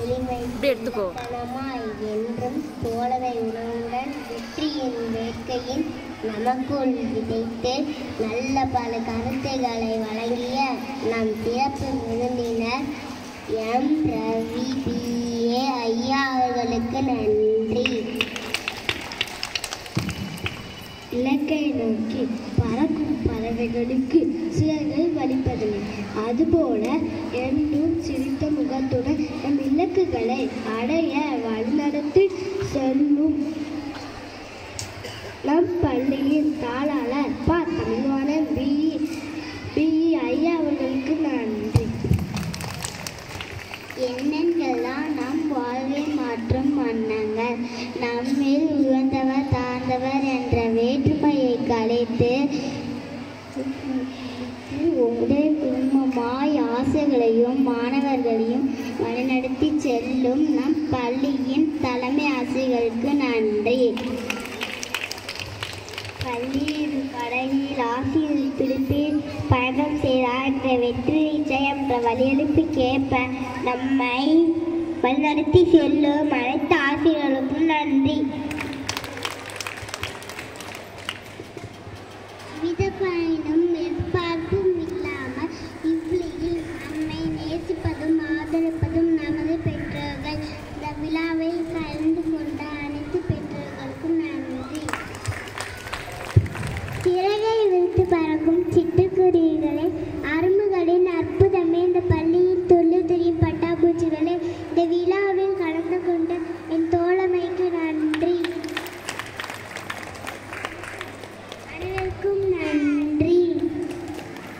இப்படி எடுத்துக்கோ. என்றும் தோழமை உணவுடன் வெற்றியின் வேட்கையின் நமக்குள் விதைத்து நல்ல பல கருத்துக்களை வழங்கிய நம் சிறப்பு விருந்தினர் எம். ரவி B.A. ஐயா அவர்களுக்கு நன்றி. இலக்கை நோக்கி பறக்கும் பறவைகளுக்கு சிறகுகள் வலிப்பதில்லை. அதுபோல என்றும் சிரித்த முகத்துடன் நம் இலக்குகளை அடைய வழிநடத்தி செல்லும் நம் பள்ளியின் தாளாளர் ப. தமிழ்வாணன் B.E. ஐயா அவர்களுக்கு நன்றி. எண்ணங்கள்லாம் நம் வாழ்வை மாற்றும் வண்ணங்கள். நம்மில் உயர்ந்தவர் தாழ்ந்தவர் என்ற வேற்றுமையை கலைத்து ஒரே குடும்பமாய் ஆசைகளையும் மாணவர்களையும் வழிநடத்தி செல்லும் நம் பள்ளியின் தலைமை ஆசிரியர்களுக்கு நன்றி. பள்ளியின் கடையில் ஆசிரியர் திருப்பி பயணம் செய்தார் என்ற வெற்றி நிச்சயம் என்ற வழியெழுப்பி கேட்ப நம்மை வழிநடத்தி செல்லும் அனைத்து ஆசிரியர்களுக்கும் நன்றி. வித பயணம்